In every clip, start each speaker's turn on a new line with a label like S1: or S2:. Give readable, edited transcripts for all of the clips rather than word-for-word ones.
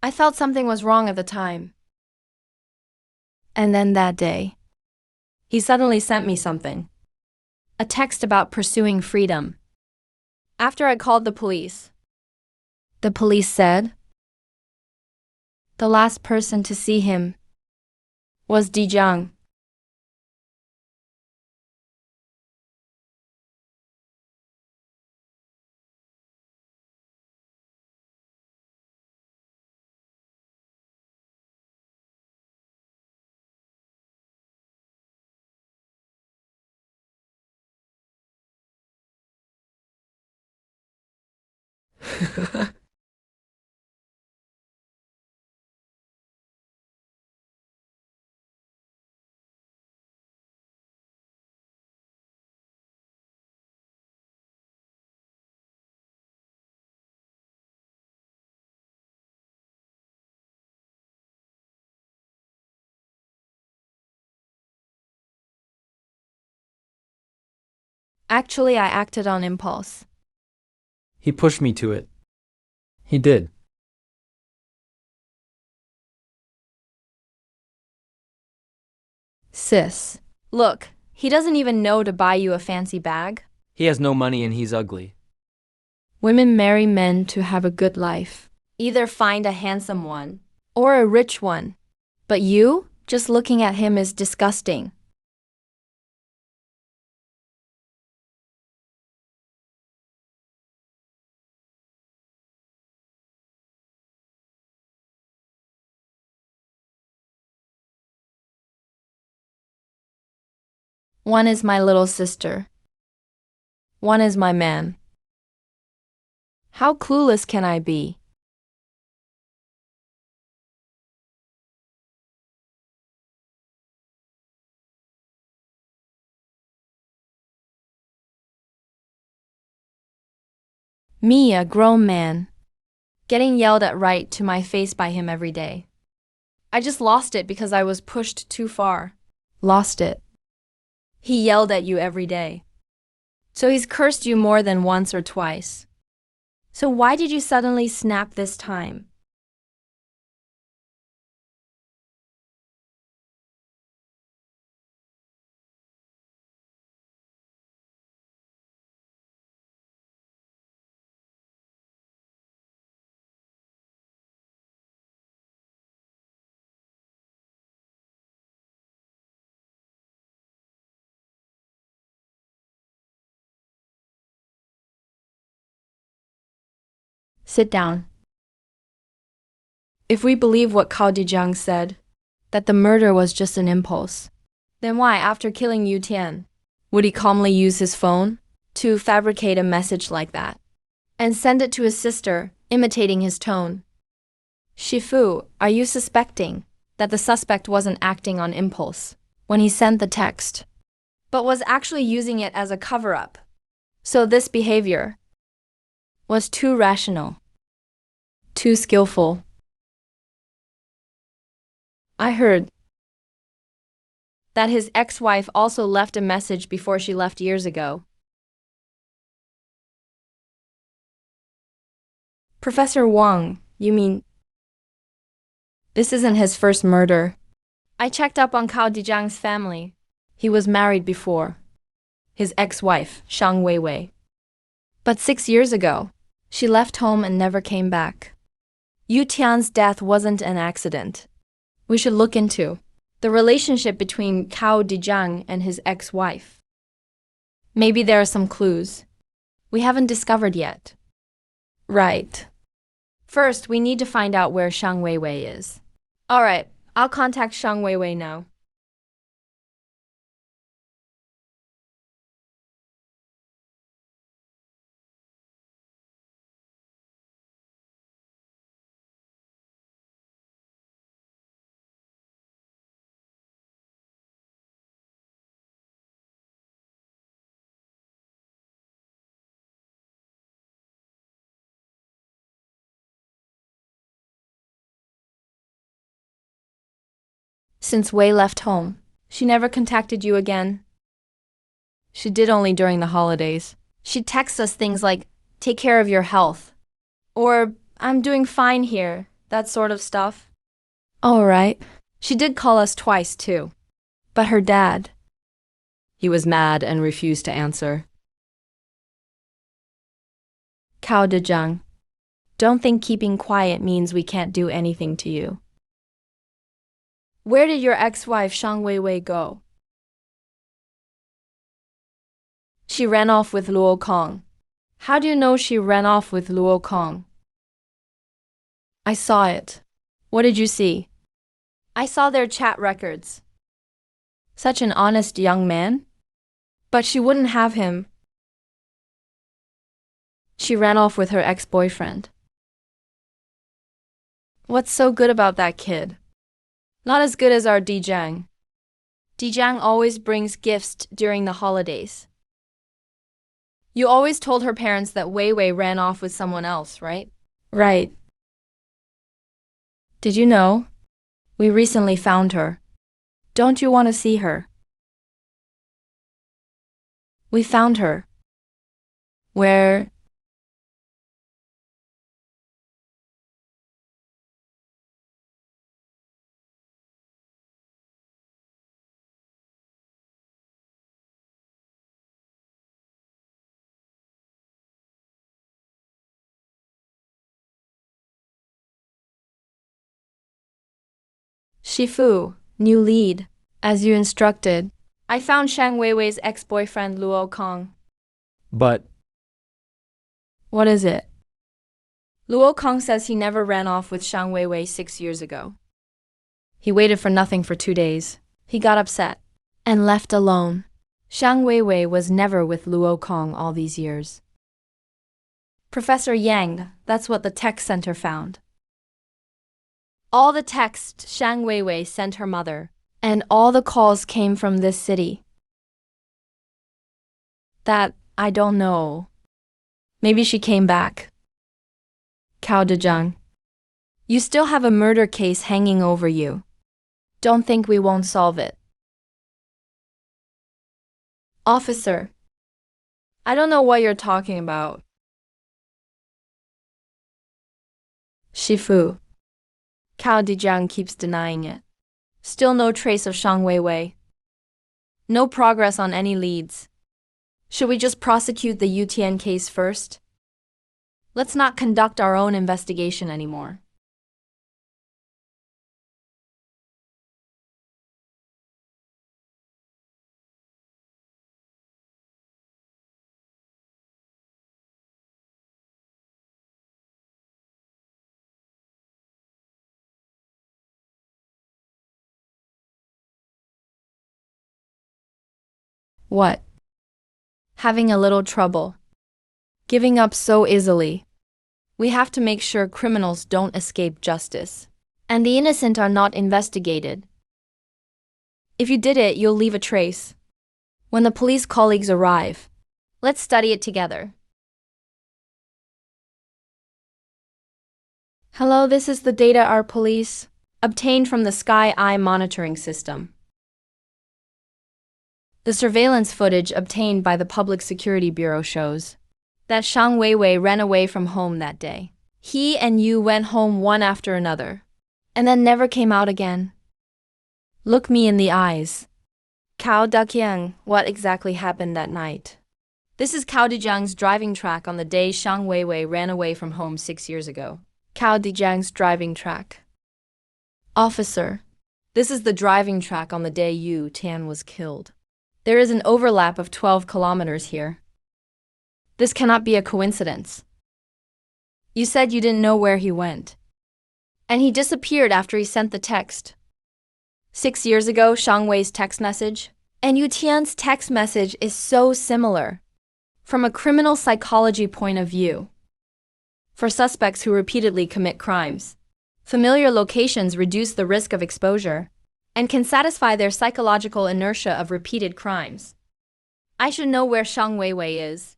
S1: I felt something was wrong at the time. And then that day, he suddenly sent me something. A text about pursuing freedom. After I called the police said the last person to see him was Dijang. Actually, I acted on impulse.
S2: He pushed me to it. He did.
S1: Sis, look, he doesn't even know to buy you a fancy bag.
S2: He has no money and he's ugly.
S1: Women marry men to have a good life. Either find a handsome one or a rich one. But you, just looking at him is disgusting. One is my little sister. One is my man. How clueless can I be? Me, a grown man, getting yelled at right to my face by him every day. I just lost it because I was pushed too far. Lost it. He yelled at you every day. So he's cursed you more than once or twice. So why did you suddenly snap this time? Sit down. If we believe what Cao Dijang said, that the murder was just an impulse, then why, after killing Yu Tian, would he calmly use his phone to fabricate a message like that and send it to his sister, imitating his tone? Shifu, are you suspecting that the suspect wasn't acting on impulse when he sent the text, but was actually using it as a cover-up? So this behavior was too rational, too skillful. I heard that his ex-wife also left a message before she left years ago. Professor Wang, you mean this isn't his first murder? I checked up on Cao Dijang's family. He was married before. His ex-wife, Shang Weiwei. But 6 years ago, she left home and never came back. Yu Tian's death wasn't an accident. We should look into the relationship between Cao Dijang and his ex-wife. Maybe there are some clues we haven't discovered yet. Right. First, we need to find out where Shang Weiwei is. All right, I'll contact Shang Weiwei now. Since Wei left home, she never contacted you again? She did only during the holidays. She texts us things like, "Take care of your health," or "I'm doing fine here. that sort of stuff. All right. She did call us twice, too. But her dad.
S3: He was mad and refused to answer.
S1: Cao Dejang. Don't think keeping quiet means we can't do anything to you. Where did your ex-wife Shang Weiwei go? She ran off with Luo Kong. How do you know she ran off with Luo Kong? I saw it. What did you see? I saw their chat records. Such an honest young man? But she wouldn't have him. She ran off with her ex-boyfriend. What's so good about that kid? Not as good as our Dijang. Dijang always brings gifts during the holidays. You always told her parents that Wei Wei ran off with someone else, right? Right. Did you know? We recently found her. Don't you want to see her? We found her. Where? Shifu, new lead. As you instructed. I found Shang Weiwei's ex-boyfriend Luo Kong.
S2: But
S1: What is it? Luo Kong says he never ran off with Shang Weiwei 6 years ago. He waited for nothing for 2 days. He got upset and left alone. Shang Weiwei was never with Luo Kong all these years. Professor Yang, that's what the tech center found. All the text Shang Weiwei sent her mother, and all the calls came from this city. That, I don't know. Maybe she came back. Cao Dejang. You still have a murder case hanging over you. Don't think we won't solve it. Officer. I don't know what you're talking about. Shifu. Cao Dejang keeps denying it. Still no trace of Shang Weiwei. No progress on any leads. Should we just prosecute the UTN case first? Let's not conduct our own investigation anymore. What? Having a little trouble. Giving up so easily. We have to make sure criminals don't escape justice. And the innocent are not investigated. If you did it, you'll leave a trace. When the police colleagues arrive, let's study it together. Hello, this is the data our police obtained from the Sky Eye monitoring system. The surveillance footage obtained by the Public Security Bureau shows that Shang Weiwei ran away from home that day. He and you went home one after another, and then never came out again. Look me in the eyes. Cao Daqiang, what exactly happened that night? This is Cao Dejang's driving track on the day Shang Weiwei ran away from home 6 years ago. Cao Dejang's driving track. Officer, this is the driving track on the day Yu Tian was killed. There is an overlap of 12 kilometers here. This cannot be a coincidence. You said you didn't know where he went. And he disappeared after he sent the text. 6 years ago, Shang Wei's text message and Yu Tian's text message is so similar. From a criminal psychology point of view. For suspects who repeatedly commit crimes, familiar locations reduce the risk of exposure and can satisfy their psychological inertia of repeated crimes. I should know where Shang Weiwei is.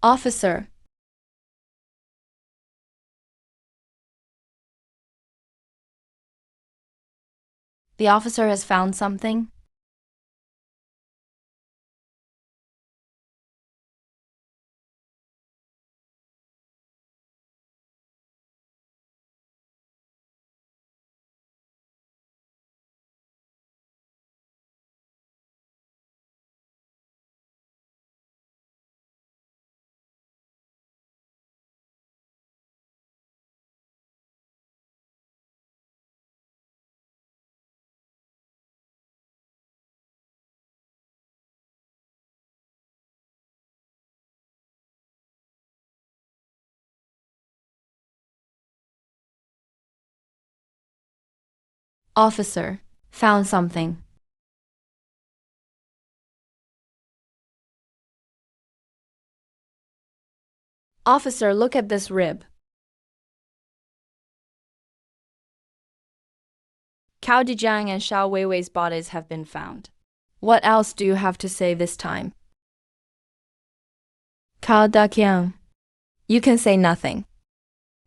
S1: Officer. The officer has found something? Officer, found something. Officer, look at this rib. Cao Dijiang and Xiao Weiwei's bodies have been found. What else do you have to say this time? Cao Daqiang, you can say nothing.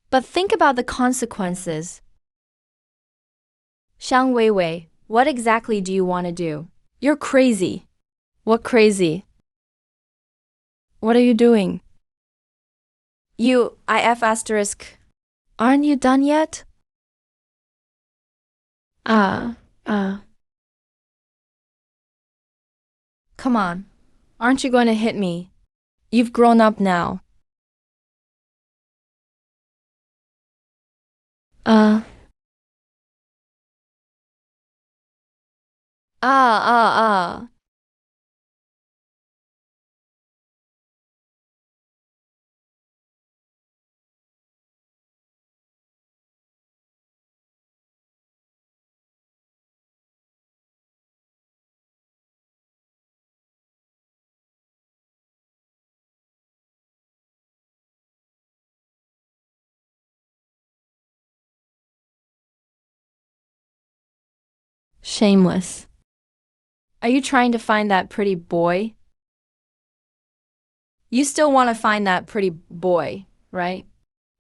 S1: But think about the consequences. Xiang Weiwei, what exactly do you want to do? You're crazy. What crazy? What are you doing? You, IF asterisk. Aren't you done yet? Come on. Aren't you going to hit me? You've grown up now. Uh. Ah, ah, ah. Shameless. Are you trying to find that pretty boy? You still want to find that pretty boy, right?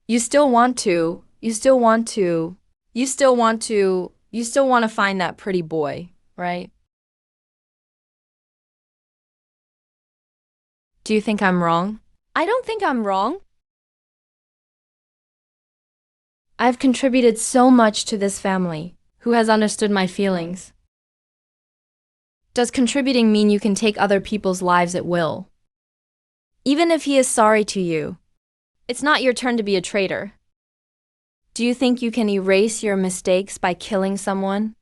S1: You still want to find that pretty boy, right? Do you think I'm wrong? I don't think I'm wrong. I've contributed so much to this family. Who has understood my feelings? Does contributing mean you can take other people's lives at will? Even if he is sorry to you, it's not your turn to be a traitor. Do you think you can erase your mistakes by killing someone?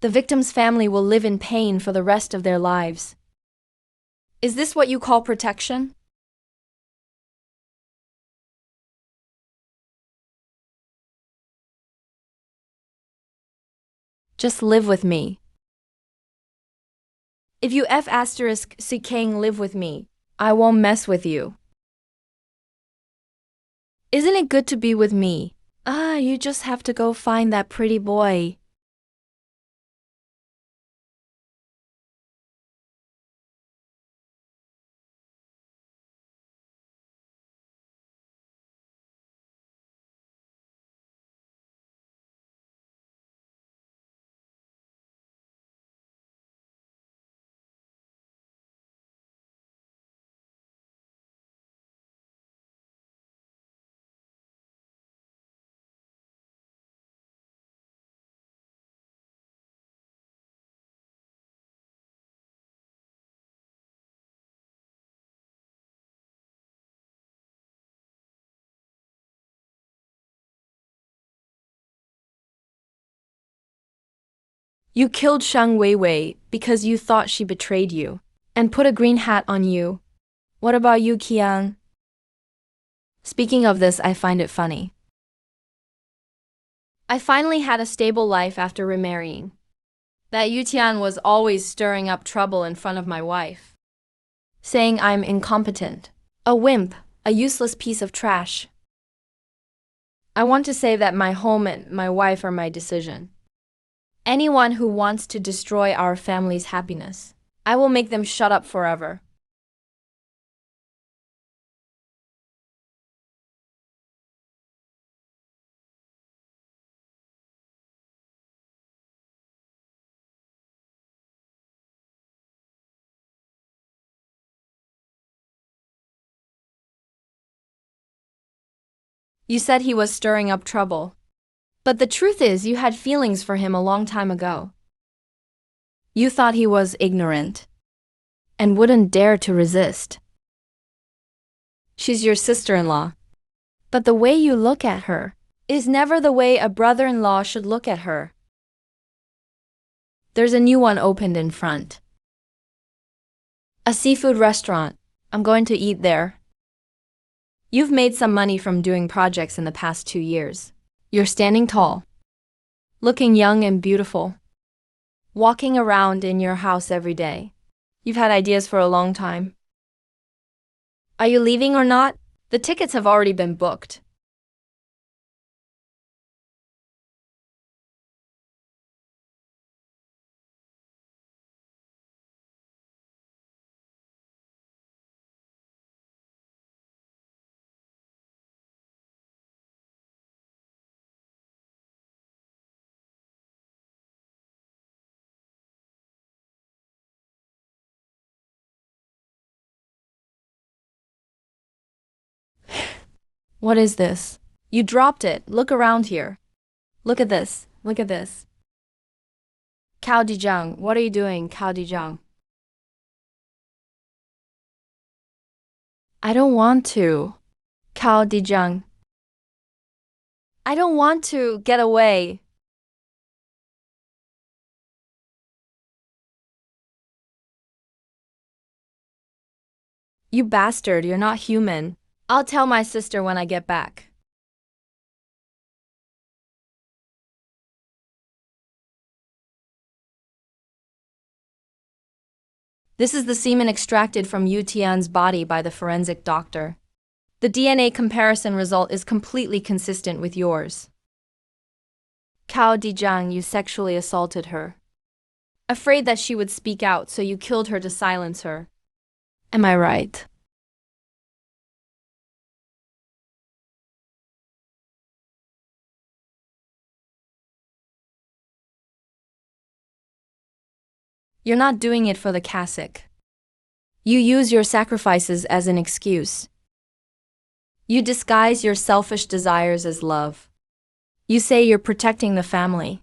S1: The victim's family will live in pain for the rest of their lives. Is this what you call protection? Just live with me. If you F asterisk CKing live with me, I won't mess with you. Isn't it good to be with me? You just have to go find that pretty boy. You killed Xiang Weiwei because you thought she betrayed you and put a green hat on you. What about you, Qian? Speaking of this, I find it funny. I finally had a stable life after remarrying. That Yu Tian was always stirring up trouble in front of my wife, saying I'm incompetent, a wimp, a useless piece of trash. I want to say that my home and my wife are my decision. Anyone who wants to destroy our family's happiness, I will make them shut up forever. You said he was stirring up trouble. But the truth is, you had feelings for him a long time ago. You thought he was ignorant and wouldn't dare to resist. She's your sister-in-law. But the way you look at her is never the way a brother-in-law should look at her. There's a new one opened in front. A seafood restaurant. I'm going to eat there. You've made some money from doing projects in the past 2 years. You're standing tall. looking young and beautiful, walking around in your house every day. You've had ideas for a long time. Are you leaving or not? The tickets have already been booked. What is this? You dropped it. Look around here. Look at this. Look at this. Cao Dijang, what are you doing, Cao Dijang? I don't want to. Cao Dijang. I don't want to get away. You bastard, you're not human. I'll tell my sister when I get back. This is the semen extracted from Yu Tian's body by the forensic doctor. The DNA comparison result is completely consistent with yours. Cao Dijang, you sexually assaulted her. Afraid that she would speak out, so you killed her to silence her. Am I right? You're not doing it for the cassock. You use your sacrifices as an excuse. You disguise your selfish desires as love. You say you're protecting the family.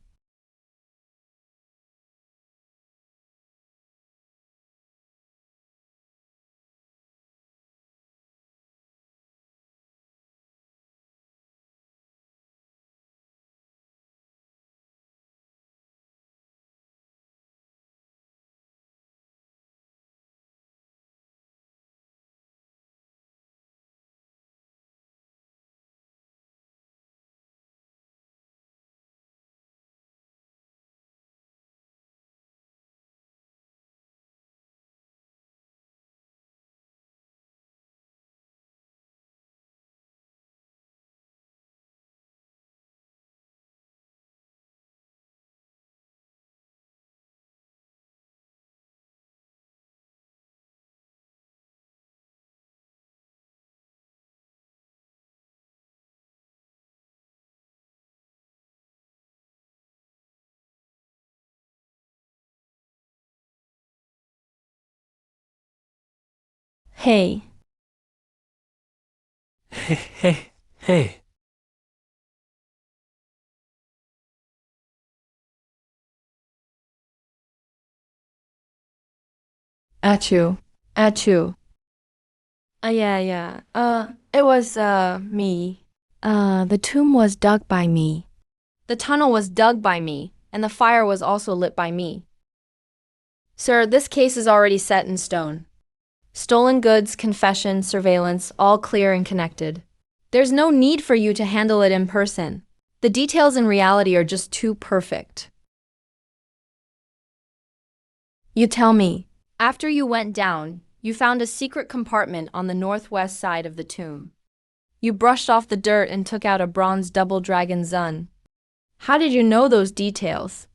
S1: Hey.
S2: Hey.
S1: Achoo. Achoo. Yeah. It was, me. The tomb was dug by me. The tunnel was dug by me, and the fire was also lit by me. Sir, this case is already set in stone. Stolen goods, confession, surveillance, all clear and connected. There's no need for you to handle it in person. The details in reality are just too perfect. You tell me, after you went down, you found a secret compartment on the northwest side of the tomb. You brushed off the dirt and took out a bronze double dragon zun. How did you know those details?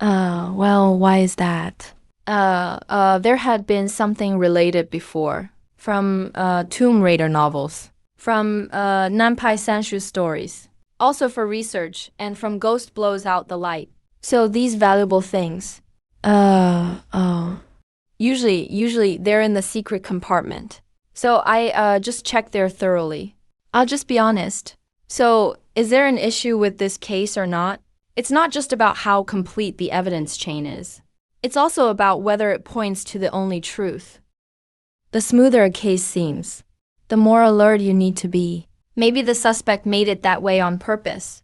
S1: Well, why is that? There had been something related before, from, Tomb Raider novels, from, Nanpai Sanshu stories, also for research, and from Ghost Blows Out the Light. So these valuable things, oh. Usually they're in the secret compartment. So I, just checked there thoroughly. I'll just be honest. So, is there an issue with this case or not? It's not just about how complete the evidence chain is. It's also about whether it points to the only truth. The smoother a case seems, the more alert you need to be. Maybe the suspect made it that way on purpose.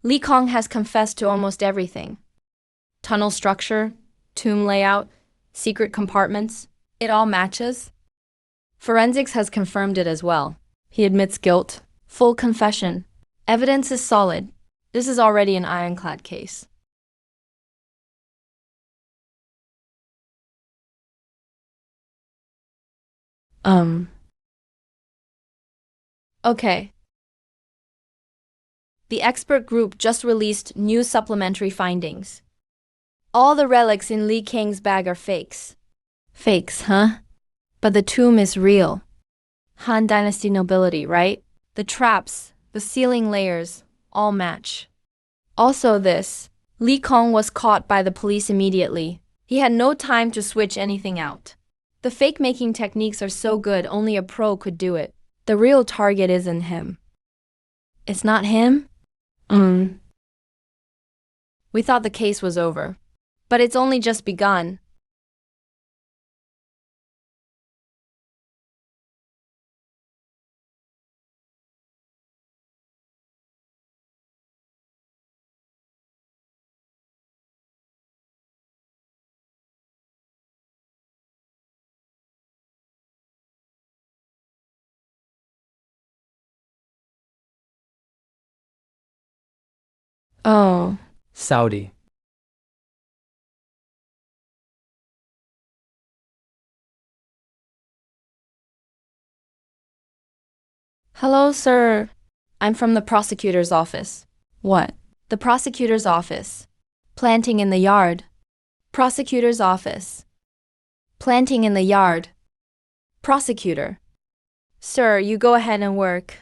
S1: Li Kong has confessed to almost everything. Tunnel structure, tomb layout, secret compartments, it all matches. Forensics has confirmed it as well. He admits guilt, full confession. Evidence is solid. This is already an ironclad case. Okay. The expert group just released new supplementary findings. All the relics in Li Kang's bag are fakes. Fakes, huh? But the tomb is real. Han Dynasty nobility, right? The traps, the ceiling layers, all match. Also this, Li Kang was caught by the police immediately. He had no time to switch anything out. The fake-making techniques are so good only a pro could do it. The real target isn't him. It's not him? We thought the case was over. But it's only just begun. Oh.
S2: Saudi.
S1: Hello, sir. I'm from the prosecutor's office. What? The prosecutor's office. Planting in the yard. Prosecutor's office. Planting in the yard. Prosecutor. Sir, you go ahead and work.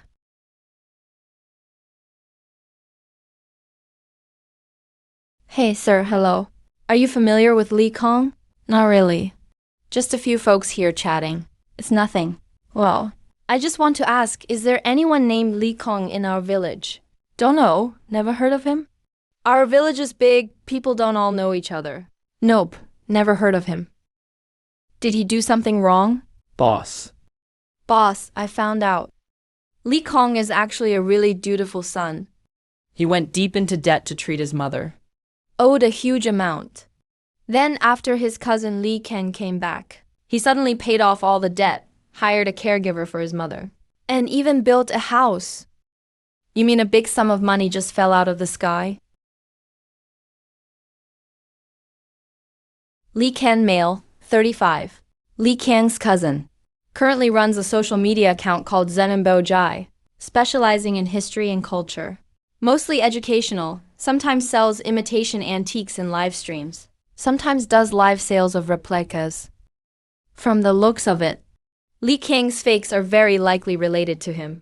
S1: Hey, sir, hello. Are you familiar with Li Kang? Not really. Just a few folks here chatting. It's nothing. Well, I just want to ask, is there anyone named Li Kang in our village? Don't know. Never heard of him? Our village is big. People don't all know each other. Nope. Never heard of him. Did he do something wrong?
S2: Boss.
S1: Boss, I found out. Li Kang is actually a really dutiful son.
S3: He went deep into debt to treat his mother.
S1: Owed a huge amount. Then after his cousin Li Ken came back, he suddenly paid off all the debt, hired a caregiver for his mother, and even built a house. You mean a big sum of money just fell out of the sky? Li Ken male, 35. Li Kang's cousin. Currently runs a social media account called Zenenbo Jai, specializing in history and culture. Mostly educational, sometimes sells imitation antiques in live streams. Sometimes does live sales of replicas. From the looks of it, Li Kang's fakes are very likely related to him.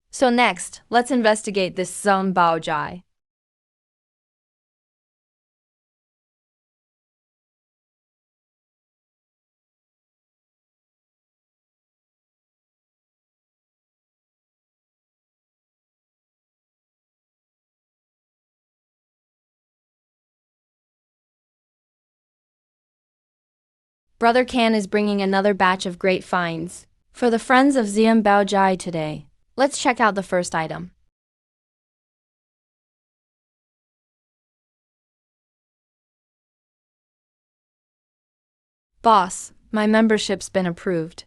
S1: So next, let's investigate this Zenenbo Jai. Brother Can is bringing another batch of great finds for the friends of Zenenbo Jai today. Let's check out the first item. Boss, my membership's been approved.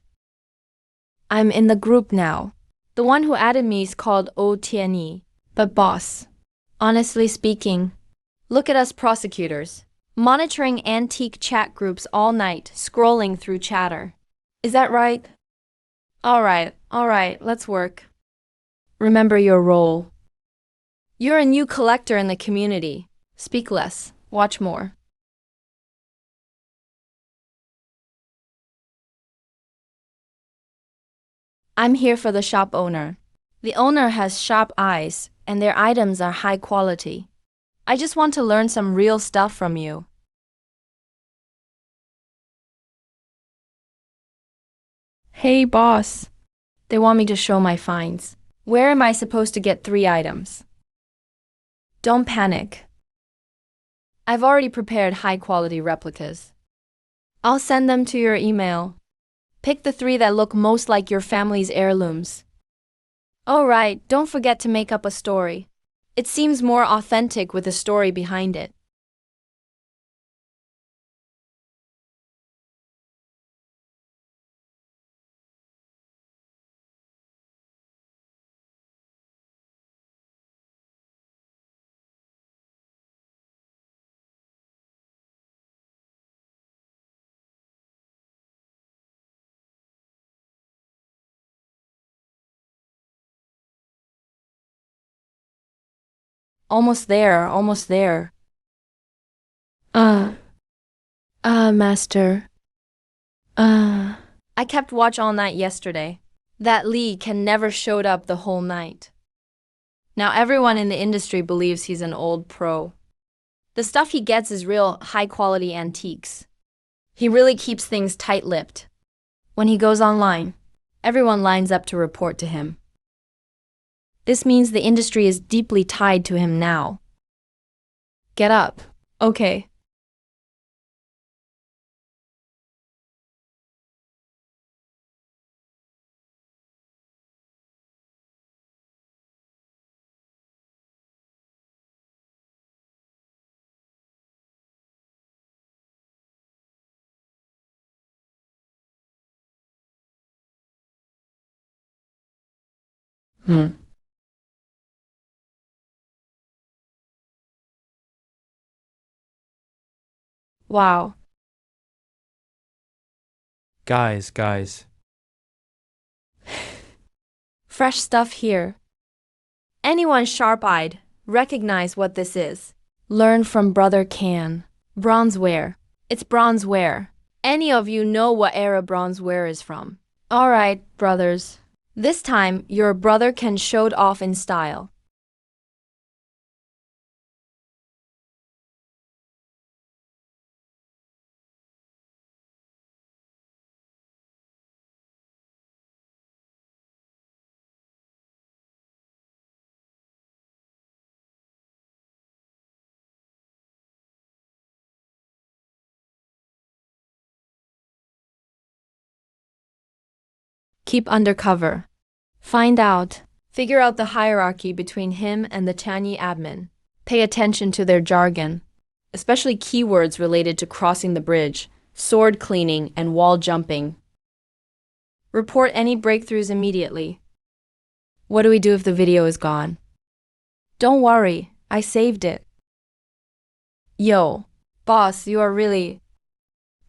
S1: I'm in the group now. The one who added me is called O Tianyi. But boss, honestly speaking, look at us prosecutors. Monitoring antique chat groups all night, scrolling through chatter. Is that right? All right, let's work. Remember your role. You're a new collector in the community. Speak less, watch more. I'm here for the shop owner. The owner has sharp eyes, and their items are high quality. I just want to learn some real stuff from you. Hey, boss. They want me to show my finds. Where am I supposed to get 3 items? Don't panic. I've already prepared high-quality replicas. I'll send them to your email. Pick the 3 that look most like your family's heirlooms. Oh, right, don't forget to make up a story. It seems more authentic with a story behind it. Almost there, almost there. Master. I kept watch all night yesterday. That Lee can never showed up the whole night. Now everyone in the industry believes he's an old pro. The stuff he gets is real high-quality antiques. He really keeps things tight-lipped. When he goes online, everyone lines up to report to him. This means the industry is deeply tied to him now. Get up. Okay. Wow.
S2: Guys.
S1: Fresh stuff here. Anyone sharp-eyed, recognize what this is. Learn from Brother Can. Bronzeware. It's bronzeware. Any of you know what era bronzeware is from? All right, brothers. This time, your brother can showed off in style. Keep undercover. Find out. Figure out the hierarchy between him and the Chanyi admin. Pay attention to their jargon, especially keywords related to crossing the bridge, sword cleaning, and wall jumping. Report any breakthroughs immediately. What do we do if the video is gone? Don't worry, I saved it. Yo, boss, you are really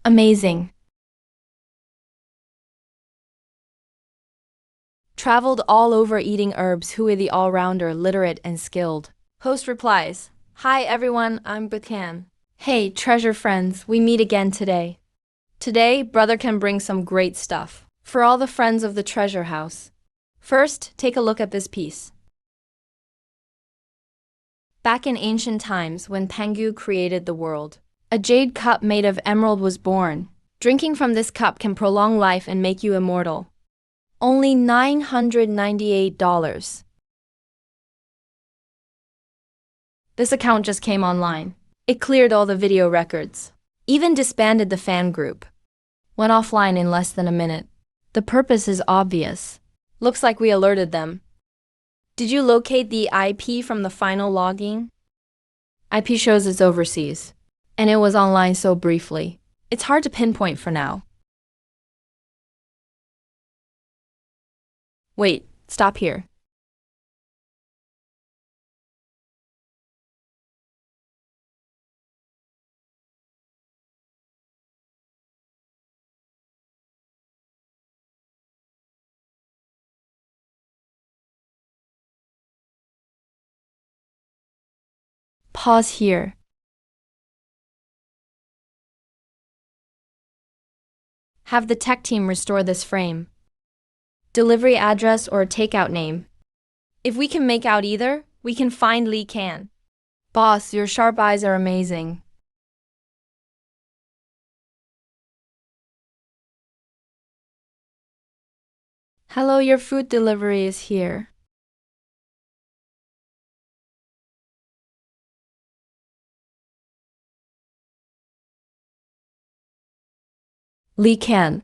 S1: amazing. Traveled all over eating herbs. Who is the all-rounder, literate, and skilled? Host replies, Hi everyone, I'm Bukan. Hey, treasure friends, we meet again today. Today, brother can bring some great stuff for all the friends of the treasure house. First, take a look at this piece. Back in ancient times, when Pangu created the world, a jade cup made of emerald was born. Drinking from this cup can prolong life and make you immortal. Only $998. This account just came online. It cleared all the video records. Even disbanded the fan group. Went offline in less than a minute. The purpose is obvious. Looks like we alerted them. Did you locate the IP from the final logging? IP shows it's overseas. And it was online so briefly. It's hard to pinpoint for now. Wait, stop here. Pause here. Have the tech team restore this frame. Delivery address or takeout name. If we can make out either, we can find Lee Can. Boss, your sharp eyes are amazing. Hello, your food delivery is here. Lee Can.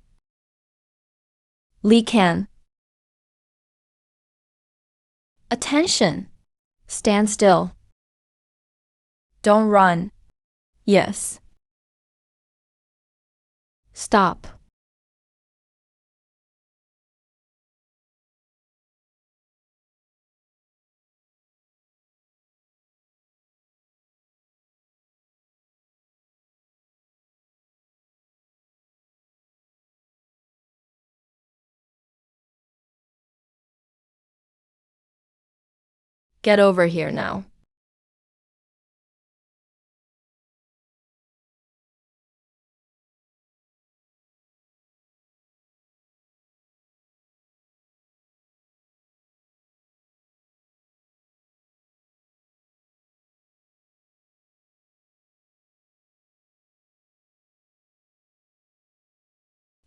S1: Lee Can. Attention. Stand still. Don't run. Yes. Stop. Get over here now.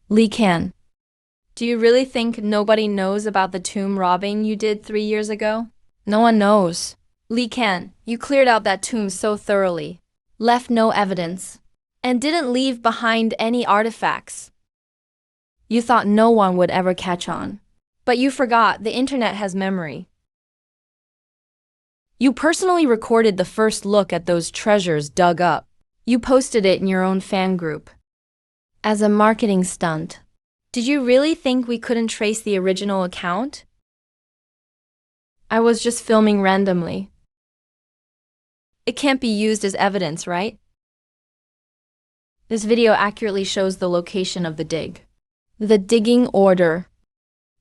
S1: Lee Can. Do you really think nobody knows about the tomb robbing you did 3 years ago? No one knows. Lee Can, you cleared out that tomb so thoroughly, left no evidence, and didn't leave behind any artifacts. You thought no one would ever catch on. But you forgot the internet has memory. You personally recorded the first look at those treasures dug up. You posted it in your own fan group. As a marketing stunt. Did you really think we couldn't trace the original account? I was just filming randomly. It can't be used as evidence, right? This video accurately shows the location of the dig. The digging order.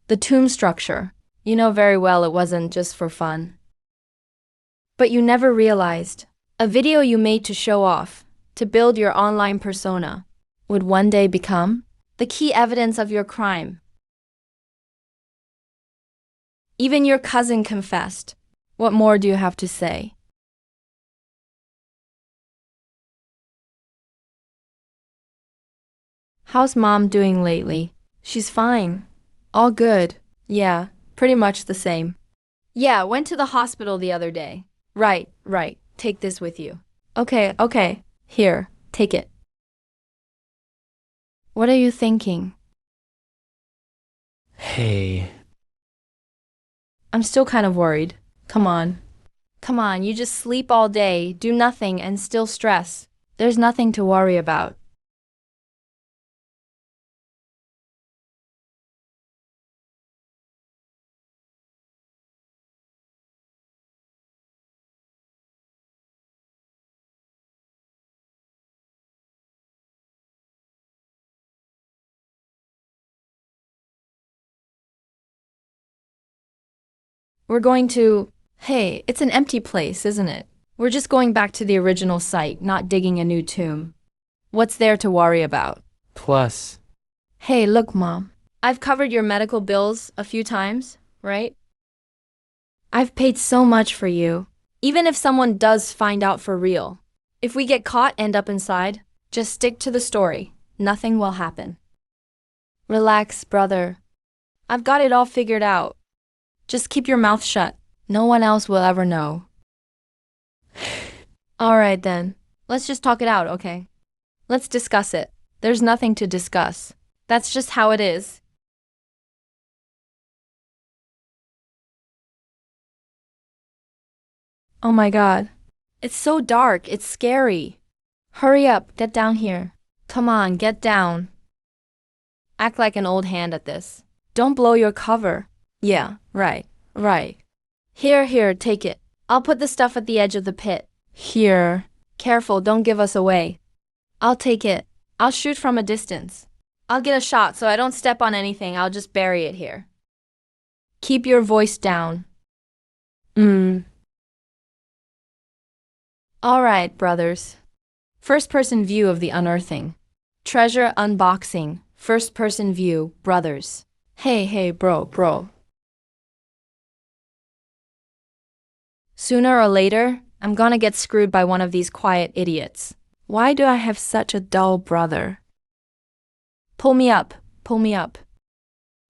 S1: The tomb structure. You know very well it wasn't just for fun. But you never realized. A video you made to show off, to build your online persona, would one day become the key evidence of your crime. Even your cousin confessed. What more do you have to say? How's mom doing lately? She's fine. All good. Yeah, pretty much the same. Yeah, went to the hospital the other day. Right. Take this with you. Okay. Here, take it. What are you thinking?
S2: Hey.
S1: I'm still kind of worried. Come on, you just sleep all day, do nothing, and still stress. There's nothing to worry about. We're going to… Hey, it's an empty place, isn't it? We're just going back to the original site, not digging a new tomb. What's there to worry about?
S2: Plus,
S1: Hey, look, Mom. I've covered your medical bills a few times, right? I've paid so much for you. Even if someone does find out for real, if we get caught, end up inside, just stick to the story. Nothing will happen. Relax, brother. I've got it all figured out. Just keep your mouth shut. No one else will ever know. All right then. Let's just talk it out, okay? Let's discuss it. There's nothing to discuss. That's just how it is. Oh my God. It's so dark. It's scary. Hurry up. Get down here. Come on, get down. Act like an old hand at this. Don't blow your cover. Yeah, right. Here, take it. I'll put the stuff at the edge of the pit. Here. Careful, don't give us away. I'll take it. I'll shoot from a distance. I'll get a shot so I don't step on anything. I'll just bury it here. Keep your voice down. All right, brothers. First-person view of the unearthing. Treasure unboxing. First-person view, brothers. Hey, bro. Sooner or later, I'm gonna get screwed by one of these quiet idiots. Why do I have such a dull brother? Pull me up.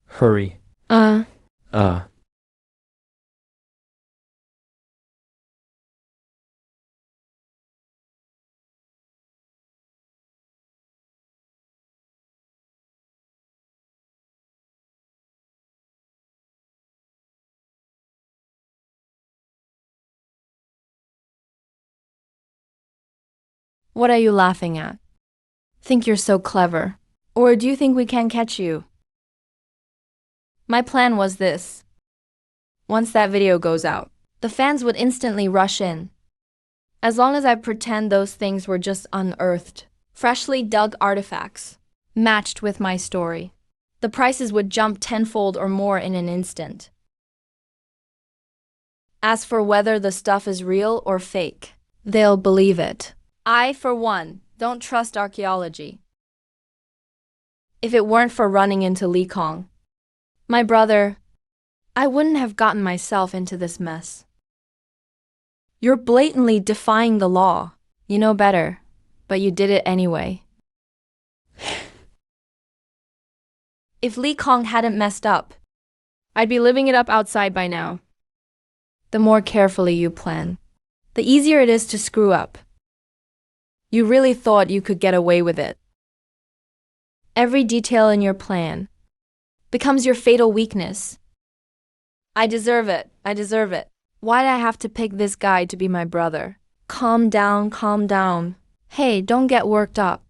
S2: hurry.
S1: What are you laughing at? Think you're so clever? Or do you think we can catch you? My plan was this. Once that video goes out, the fans would instantly rush in. As long as I pretend those things were just unearthed, freshly dug artifacts, matched with my story, the prices would jump tenfold or more in an instant. As for whether the stuff is real or fake, they'll believe it. I, for one, don't trust archaeology. If it weren't for running into Li Kong, my brother, I wouldn't have gotten myself into this mess. You're blatantly defying the law. You know better, but you did it anyway. If Li Kong hadn't messed up, I'd be living it up outside by now. The more carefully you plan, the easier it is to screw up. You really thought you could get away with it. Every detail in your plan becomes your fatal weakness. I deserve it. I deserve it. Why'd I have to pick this guy to be my brother? Calm down, calm down. Hey, don't get worked up.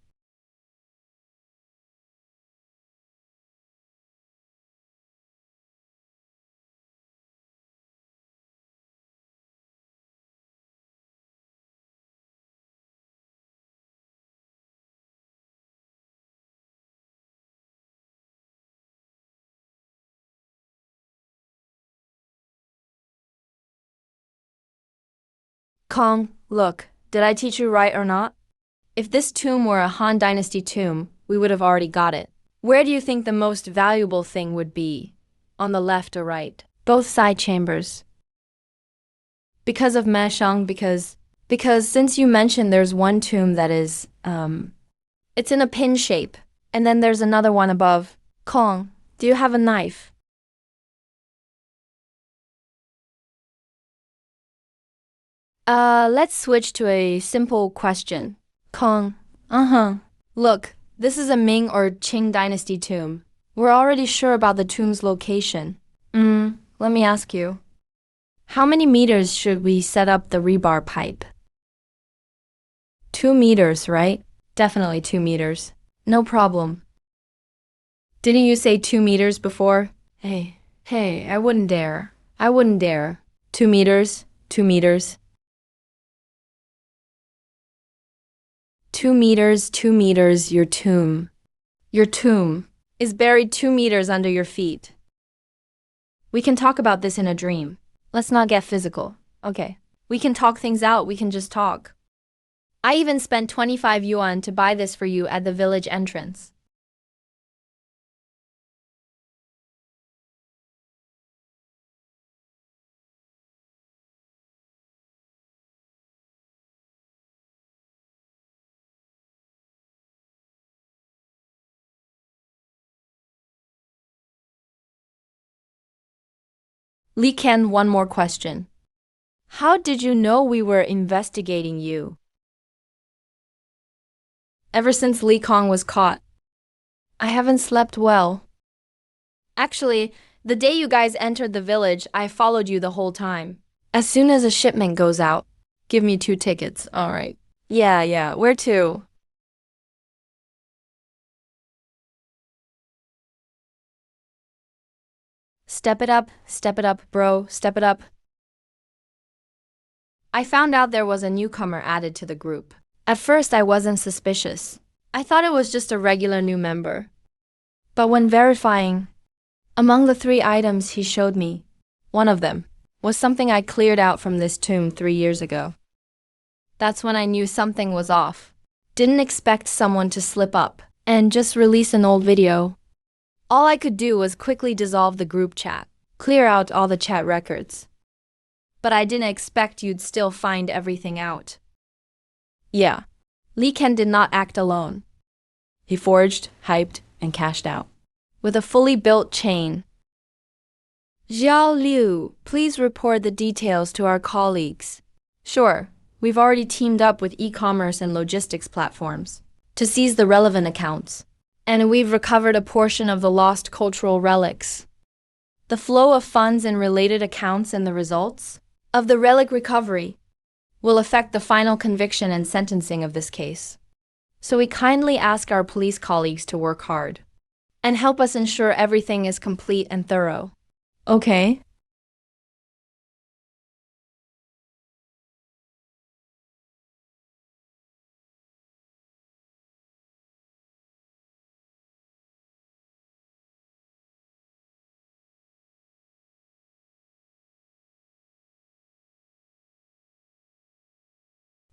S1: Kong, look, did I teach you right or not? If this tomb were a Han Dynasty tomb, we would have already got it. Where do you think the most valuable thing would be? On the left or right? Both side chambers. Because of Meshang, because since you mentioned there's one tomb that is, it's in a pin shape, and then there's another one above. Kong, do you have a knife? Let's switch to a simple question. Kong, Look, this is a Ming or Qing dynasty tomb. We're already sure about the tomb's location. Let me ask you. How many meters should we set up the rebar pipe? 2 meters, right? Definitely 2 meters. No problem. Didn't you say 2 meters before? Hey, I wouldn't dare. I wouldn't dare. 2 meters, 2 meters. 2 meters, 2 meters, your tomb. Your tomb is buried 2 meters under your feet. We can talk about this in a dream. Let's not get physical. Okay. We can talk things out, we can just talk. I even spent 25 yuan to buy this for you at the village entrance. Li Ken, one more question. How did you know we were investigating you? Ever since Li Kong was caught, I haven't slept well. Actually, the day you guys entered the village, I followed you the whole time. As soon as a shipment goes out, give me 2 tickets, all right? Yeah, where to? Step it up, bro, step it up. I found out there was a newcomer added to the group. At first, I wasn't suspicious. I thought it was just a regular new member. But when verifying, among the 3 items he showed me, one of them was something I cleared out from this tomb 3 years ago. That's when I knew something was off. Didn't expect someone to slip up and just release an old video. All I could do was quickly dissolve the group chat, clear out all the chat records. But I didn't expect you'd still find everything out. Yeah, Li Ken did not act alone. He forged, hyped, and cashed out with a fully built chain. Xiao Liu, please report the details to our colleagues. Sure, we've already teamed up with e-commerce and logistics platforms to seize the relevant accounts. And we've recovered a portion of the lost cultural relics. The flow of funds and related accounts and the results of the relic recovery will affect the final conviction and sentencing of this case. So we kindly ask our police colleagues to work hard and help us ensure everything is complete and thorough. Okay?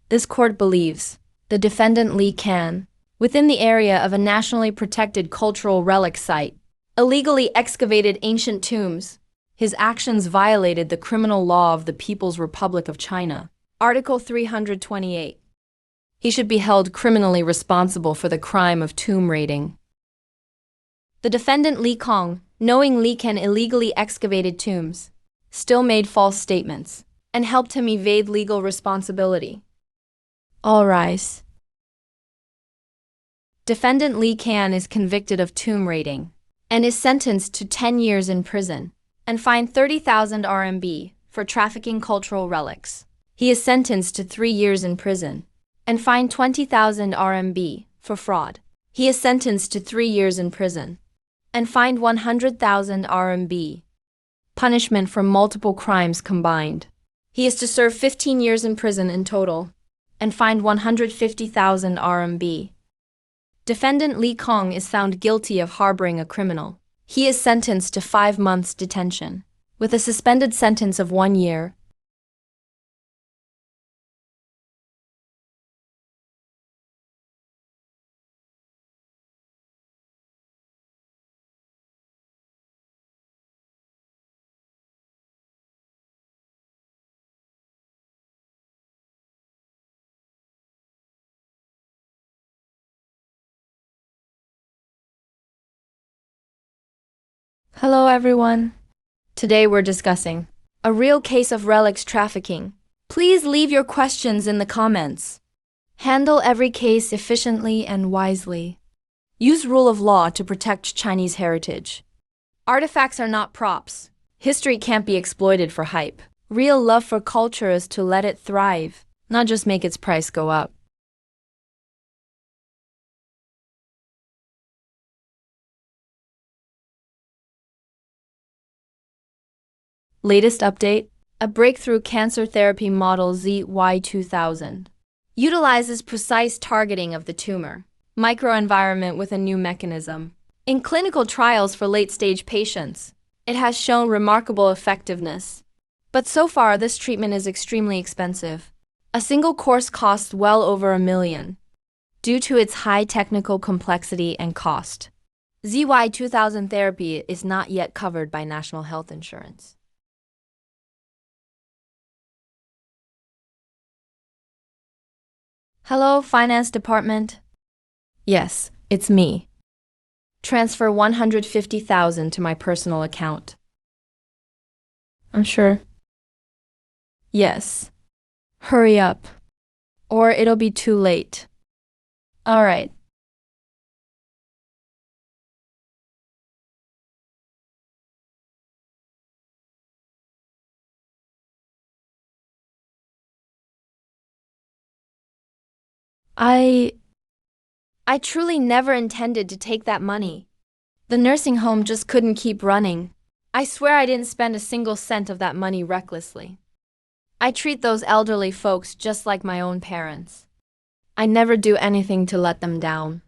S1: This court believes the defendant Li Can, within the area of a nationally protected cultural relic site, illegally excavated ancient tombs. His actions violated the criminal law of the People's Republic of China, Article 328. He should be held criminally responsible for the crime of tomb raiding. The defendant Li Kong, knowing Li Can illegally excavated tombs, still made false statements and helped him evade legal responsibility. All rise. Defendant Li Can is convicted of tomb raiding and is sentenced to 10 years in prison and fined 30,000 RMB for trafficking cultural relics. He is sentenced to 3 years in prison and fined 20,000 RMB for fraud. He is sentenced to 3 years in prison and fined 100,000 RMB. Punishment for multiple crimes combined. He is to serve 15 years in prison in total and fined 150,000 RMB. Defendant Li Kong is found guilty of harboring a criminal. He is sentenced to 5 months detention, with a suspended sentence of 1 year. Hello everyone. Today we're discussing a real case of relics trafficking. Please leave your questions in the comments. Handle every case efficiently and wisely. Use rule of law to protect Chinese heritage. Artifacts are not props. History can't be exploited for hype. Real love for culture is to let it thrive, not just make its price go up. Latest update, a breakthrough cancer therapy model ZY2000 utilizes precise targeting of the tumor microenvironment with a new mechanism. In clinical trials for late-stage patients, it has shown remarkable effectiveness. But so far, this treatment is extremely expensive. A single course costs well over $1 million due to its high technical complexity and cost. ZY2000 therapy is not yet covered by national health insurance. Hello, Finance Department. Yes, it's me. Transfer 150,000 to my personal account. I'm sure. Yes. Hurry up, or it'll be too late. All right. I truly never intended to take that money. The nursing home just couldn't keep running. I swear I didn't spend a single cent of that money recklessly. I treat those elderly folks just like my own parents. I never do anything to let them down.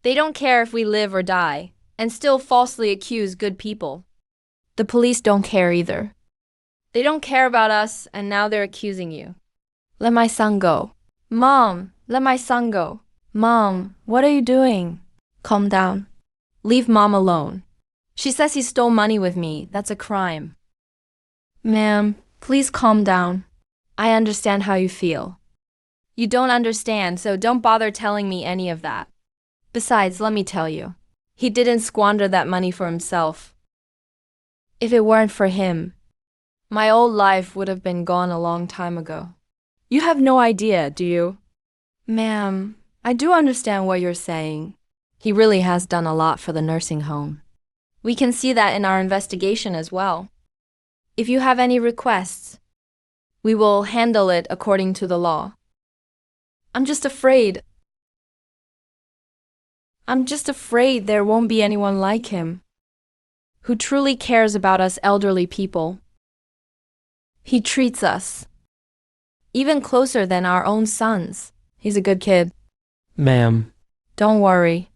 S1: They don't care if we live or die, and still falsely accuse good people. The police don't care either. They don't care about us, and now they're accusing you. Let my son go. Mom, let my son go. Mom, what are you doing? Calm down. Leave Mom alone. She says he stole money with me. That's a crime. Ma'am, please calm down. I understand how you feel. You don't understand, so don't bother telling me any of that. Besides, let me tell you, he didn't squander that money for himself. If it weren't for him, my old life would have been gone a long time ago.
S3: You have no idea, do you?
S1: Ma'am, I do understand what you're saying. He really has done a lot for the nursing home. We can see that in our investigation as well. If you have any requests, we will handle it according to the law. I'm just afraid there won't be anyone like him who truly cares about us elderly people. He treats us even closer than our own sons. He's a good kid.
S2: Ma'am.
S1: Don't worry.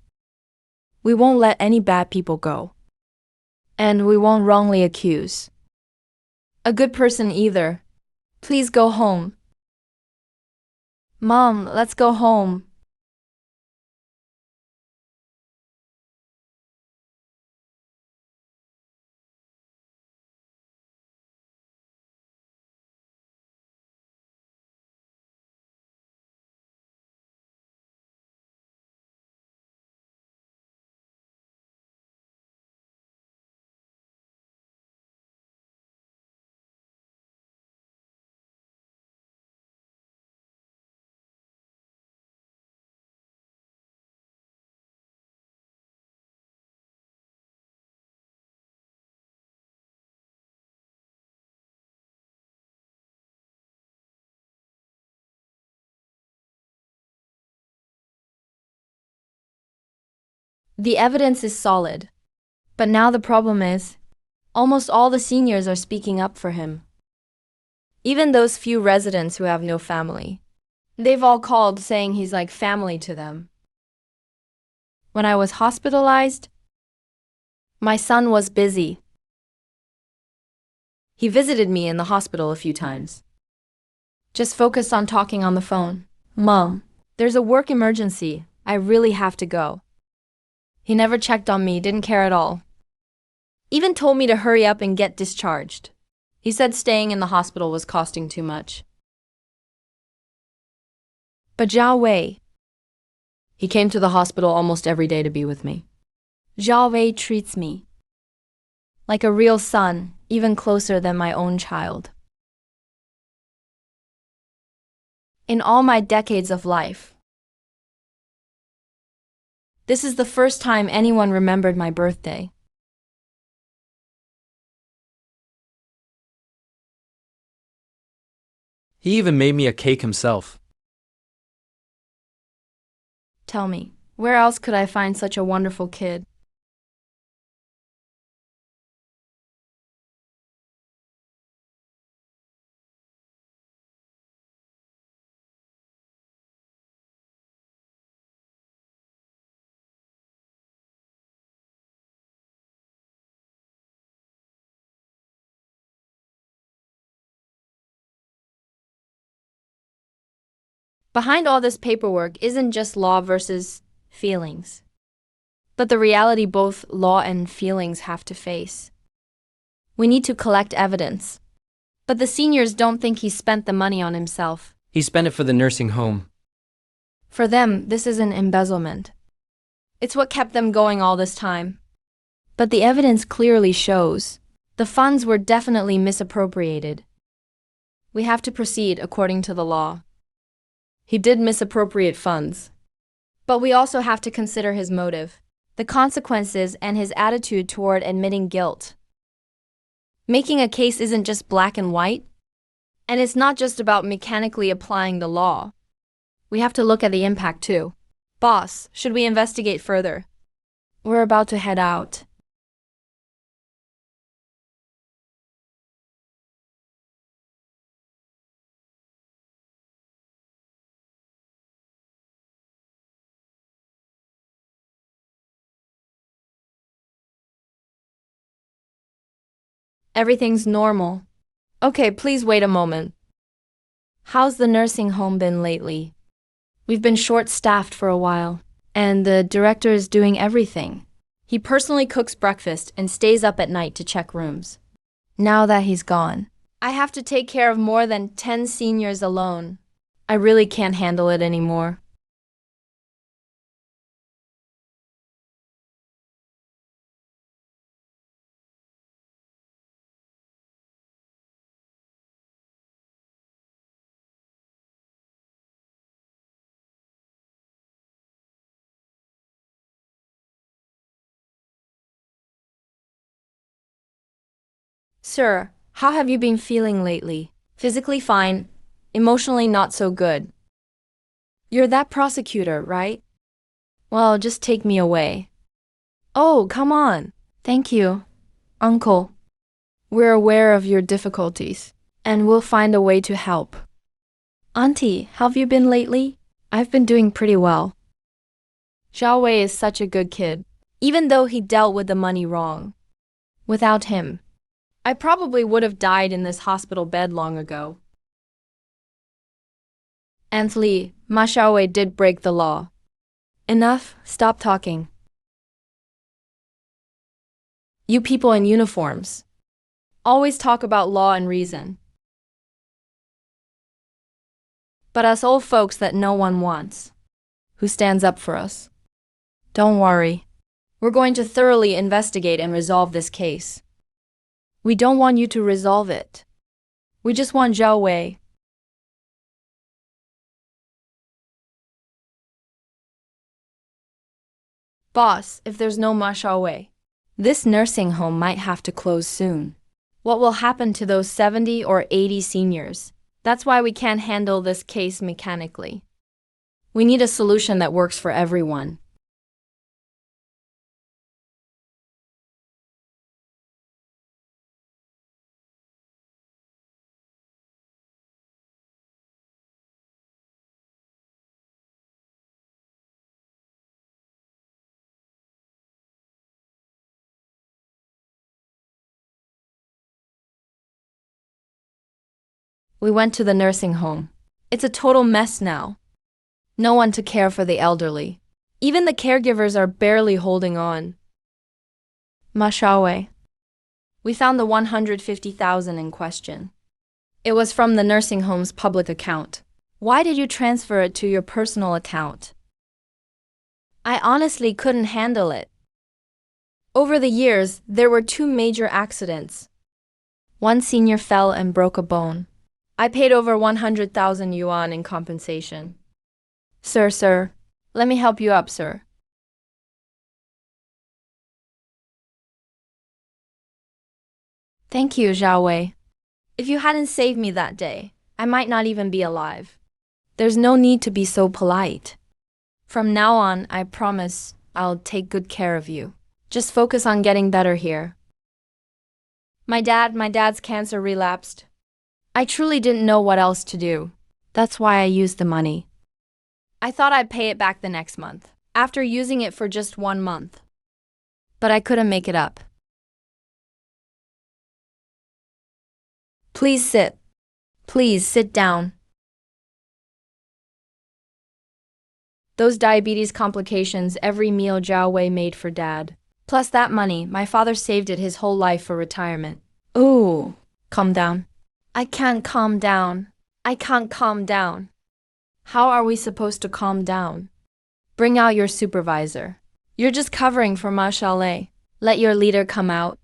S1: We won't let any bad people go. And we won't wrongly accuse a good person either. Please go home. Mom, let's go home. The evidence is solid. But now the problem is, almost all the seniors are speaking up for him. Even those few residents who have no family. They've all called saying he's like family to them. When I was hospitalized, my son was busy. He visited me in the hospital a few times. Just focused on talking on the phone. Mom, there's a work emergency. I really have to go. He never checked on me, didn't care at all. Even told me to hurry up and get discharged. He said staying in the hospital was costing too much. But Zhao Wei, he came to the hospital almost every day to be with me. Zhao Wei treats me like a real son, even closer than my own child. In all my decades of life, this is the first time anyone remembered my birthday.
S2: He even made me a cake himself.
S1: Tell me, where else could I find such a wonderful kid? Behind all this paperwork isn't just law versus feelings, but the reality both law and feelings have to face. We need to collect evidence. But the seniors don't think he spent the money on himself.
S2: He spent it for the nursing home.
S1: For them, this isn't embezzlement. It's what kept them going all this time. But the evidence clearly shows the funds were definitely misappropriated. We have to proceed according to the law. He did misappropriate funds. But we also have to consider his motive, the consequences, and his attitude toward admitting guilt. Making a case isn't just black and white, and it's not just about mechanically applying the law. We have to look at the impact too. Boss, should we investigate further? We're about to head out. Everything's normal. Okay, please wait a moment. How's the nursing home been lately? We've been short-staffed for a while, and the director is doing everything. He personally cooks breakfast and stays up at night to check rooms. Now that he's gone, I have to take care of more than 10 seniors alone. I really can't handle it anymore. Sir, how have you been feeling lately? Physically fine, emotionally not so good. You're that prosecutor, right? Well, just take me away. Oh, come on. Thank you, Uncle. We're aware of your difficulties, and we'll find a way to help. Auntie, how have you been lately? I've been doing pretty well. Zhao Wei is such a good kid, even though he dealt with the money wrong. Without him, I probably would have died in this hospital bed long ago. Anthony, Ma Xiaowei did break the law. Enough, stop talking. You people in uniforms always talk about law and reason. But us old folks that no one wants, who stands up for us. Don't worry. We're going to thoroughly investigate and resolve this case. We don't want you to resolve it. We just want Zhao Wei. Boss, if there's no Ma Xiaowei, this nursing home might have to close soon. What will happen to those 70 or 80 seniors? That's why we can't handle this case mechanically. We need a solution that works for everyone. We went to the nursing home. It's a total mess now. No one to care for the elderly. Even the caregivers are barely holding on. Ma Xiaowei. We found the 150,000 in question. It was from the nursing home's public account. Why did you transfer it to your personal account? I honestly couldn't handle it. Over the years, there were 2 major accidents. One senior fell and broke a bone. I paid over 100,000 yuan in compensation. Sir, let me help you up, sir. Thank you, Zhao Wei. If you hadn't saved me that day, I might not even be alive. There's no need to be so polite. From now on, I promise I'll take good care of you. Just focus on getting better here. My dad's cancer relapsed. I truly didn't know what else to do. That's why I used the money. I thought I'd pay it back the next month, after using it for just 1 month. But I couldn't make it up. Please sit. Please sit down. Those diabetes complications every meal Zhao Wei made for Dad. Plus that money, my father saved it his whole life for retirement. Ooh, calm down. I can't calm down. I can't calm down. How are we supposed to calm down? Bring out your supervisor. You're just covering for Ma Xiaolei. Let your leader come out.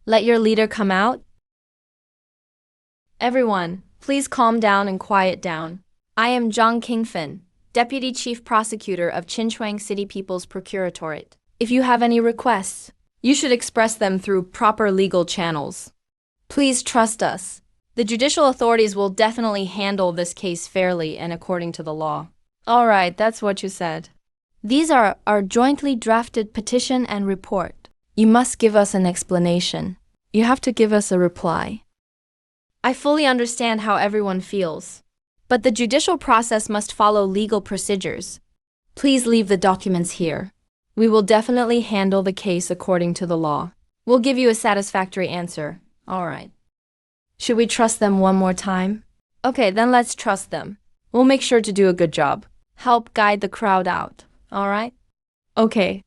S1: Let your leader come out? Everyone, please calm down and quiet down. I am Zhang Qingfen, Deputy Chief Prosecutor of Qinchuan City People's Procuratorate. If you have any requests, you should express them through proper legal channels. Please trust us. The judicial authorities will definitely handle this case fairly and according to the law. All right, that's what you said. These are our jointly drafted petition and report. You must give us an explanation. You have to give us a reply. I fully understand how everyone feels, but the judicial process must follow legal procedures. Please leave the documents here. We will definitely handle the case according to the law. We'll give you a satisfactory answer. All right. Should we trust them one more time? Okay, then let's trust them. We'll make sure to do a good job. Help guide the crowd out. All right? Okay.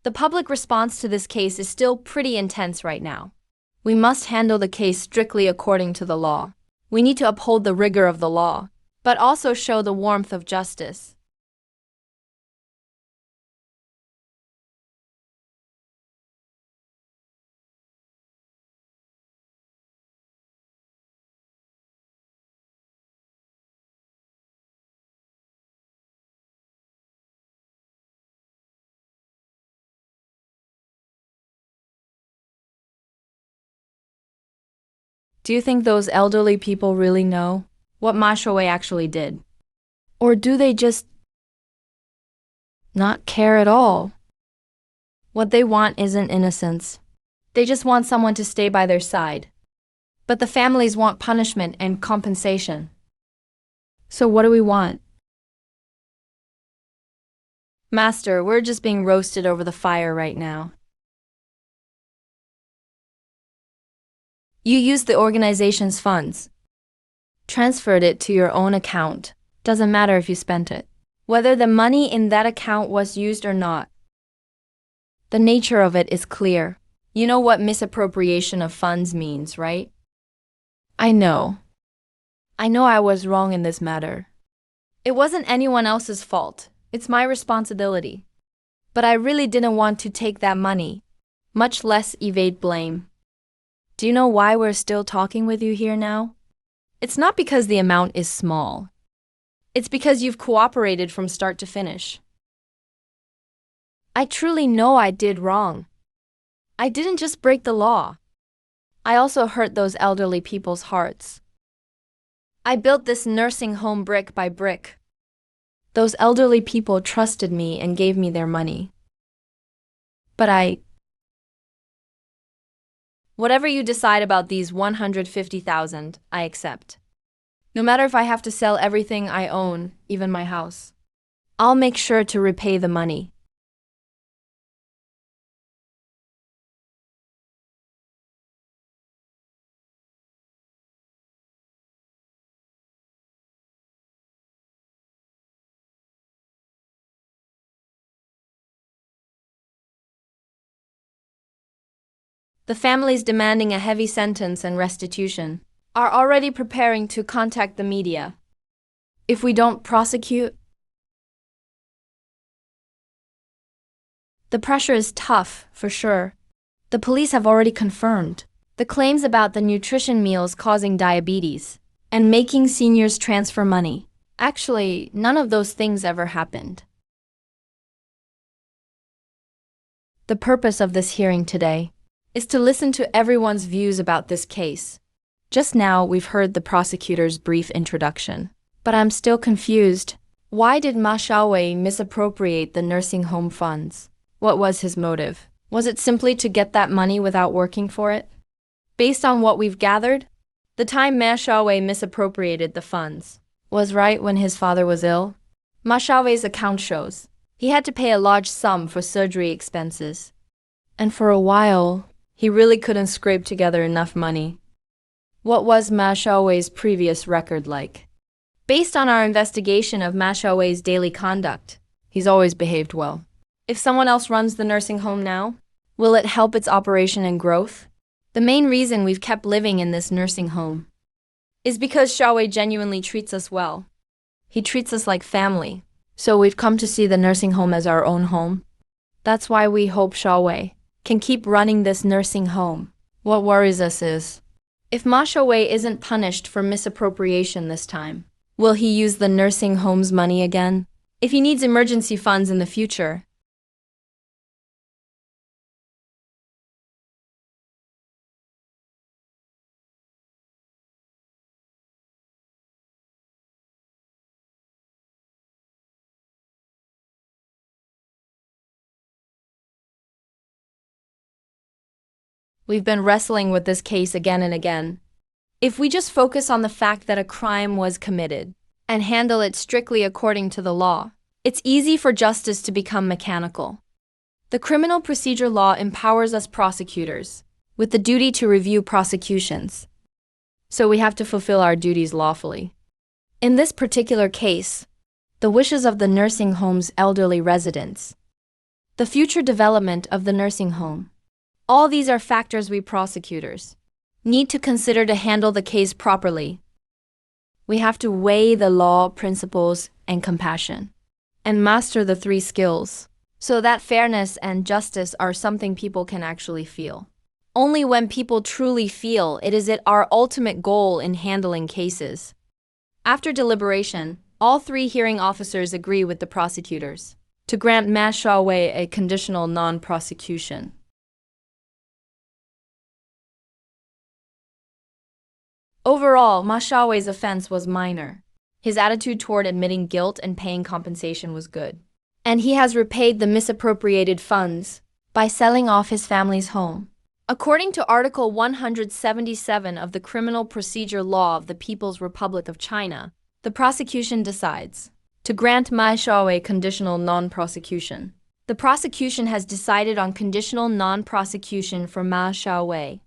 S1: The public response to this case is still pretty intense right now. We must handle the case strictly according to the law. We need to uphold the rigor of the law, but also show the warmth of justice. Do you think those elderly people really know what Ma Shouwei actually did? Or do they just not care at all? What they want isn't innocence. They just want someone to stay by their side. But the families want punishment and compensation. So what do we want? Master, we're just being roasted over the fire right now. You used the organization's funds, transferred it to your own account. Doesn't matter if you spent it. Whether the money in that account was used or not. The nature of it is clear. You know what misappropriation of funds means, right? I know. I know I was wrong in this matter. It wasn't anyone else's fault. It's my responsibility. But I really didn't want to take that money, much less evade blame. Do you know why we're still talking with you here now? It's not because the amount is small. It's because you've cooperated from start to finish. I truly know I did wrong. I didn't just break the law. I also hurt those elderly people's hearts. I built this nursing home brick by brick. Those elderly people trusted me and gave me their money. But whatever you decide about these 150,000, I accept. No matter if I have to sell everything I own, even my house. I'll make sure to repay the money. The families demanding a heavy sentence and restitution are already preparing to contact the media. If we don't prosecute, the pressure is tough, for sure. The police have already confirmed the claims about the nutrition meals causing diabetes and making seniors transfer money. Actually, none of those things ever happened. The purpose of this hearing today is to listen to everyone's views about this case. Just now, we've heard the prosecutor's brief introduction. But I'm still confused. Why did Ma Shouwei misappropriate the nursing home funds? What was his motive? Was it simply to get that money without working for it? Based on what we've gathered, the time Ma Shouwei misappropriated the funds was right when his father was ill. Ma Shouwei's account shows he had to pay a large sum for surgery expenses. And for a while, he really couldn't scrape together enough money. What was Ma Shouwei's previous record like? Based on our investigation of Ma Shouwei's daily conduct, he's always behaved well. If someone else runs the nursing home now, will it help its operation and growth? The main reason we've kept living in this nursing home is because Shouwei genuinely treats us well. He treats us like family, so we've come to see the nursing home as our own home. That's why we hope Shouwei can keep running this nursing home. What worries us is, if Ma Shouwei isn't punished for misappropriation this time, will he use the nursing home's money again? If he needs emergency funds in the future, we've been wrestling with this case again and again. If we just focus on the fact that a crime was committed and handle it strictly according to the law, it's easy for justice to become mechanical. The criminal procedure law empowers us prosecutors with the duty to review prosecutions, so we have to fulfill our duties lawfully. In this particular case, the wishes of the nursing home's elderly residents, the future development of the nursing home, all these are factors we prosecutors need to consider to handle the case properly. We have to weigh the law, principles, and compassion, and master the three skills, so that fairness and justice are something people can actually feel. Only when people truly feel it is our ultimate goal in handling cases. After deliberation, all three hearing officers agree with the prosecutors to grant Ma Shouwei a conditional non-prosecution. Overall, Ma Xiaowei's offense was minor. His attitude toward admitting guilt and paying compensation was good. And he has repaid the misappropriated funds by selling off his family's home. According to Article 177 of the Criminal Procedure Law of the People's Republic of China, the prosecution decides to grant Ma Xiaowei conditional non-prosecution. The prosecution has decided on conditional non-prosecution for Ma Xiaowei.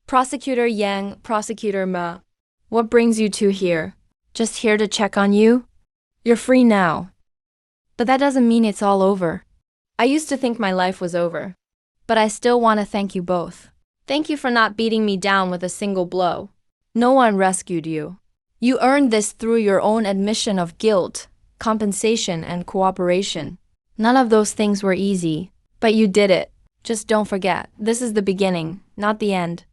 S1: Prosecutor Yang, Prosecutor Ma. What brings you two here? Just here to check on you? You're free now. But that doesn't mean it's all over. I used to think my life was over. But I still want to thank you both. Thank you for not beating me down with a single blow. No one rescued you. You earned this through your own admission of guilt, compensation, and cooperation. None of those things were easy, but you did it. Just don't forget, this is the beginning, not the end.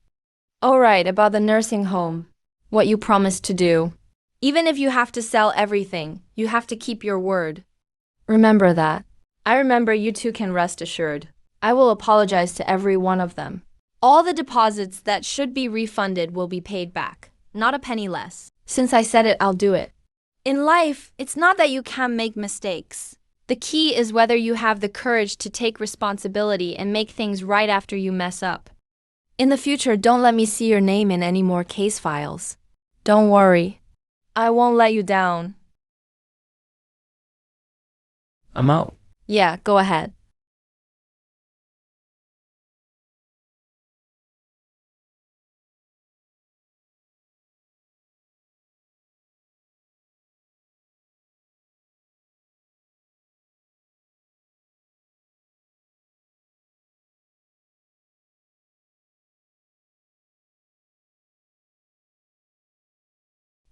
S1: All right, about the nursing home. What you promised to do. Even if you have to sell everything, you have to keep your word. Remember that. I remember, you two can rest assured. I will apologize to every one of them. All the deposits that should be refunded will be paid back, not a penny less. Since I said it, I'll do it. In life, it's not that you can't make mistakes. The key is whether you have the courage to take responsibility and make things right after you mess up. In the future, don't let me see your name in any more case files. Don't worry. I won't let you down.
S2: I'm out.
S1: Yeah, go ahead.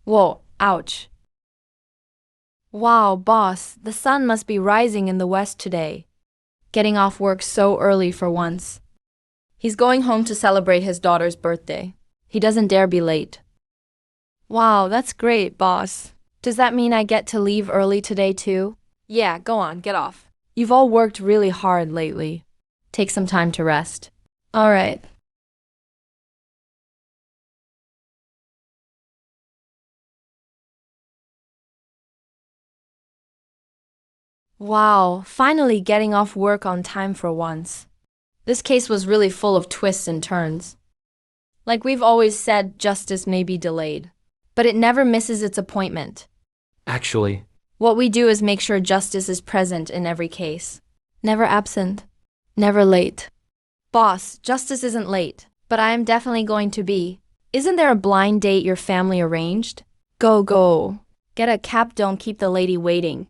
S1: Whoa, ouch. Wow, boss, the sun must be rising in the west today. Getting off work so early for once. He's going home to celebrate his daughter's birthday. He doesn't dare be late. Wow, that's great, boss. Does that mean I get to leave early today too? Yeah, go on, get off. You've all worked really hard lately. Take some time to rest. All right. Wow, finally getting off work on time for once. This case was really full of twists and turns. Like we've always said, justice may be delayed, but it never misses its appointment.
S2: Actually,
S1: What we do is make sure justice is present in every case. Never absent, never late. Boss, justice isn't late, but I am definitely going to be. Isn't there a blind date your family arranged? Go, go. Get a cab, don't keep the lady waiting.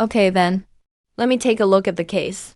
S1: Okay then. Let me take a look at the case.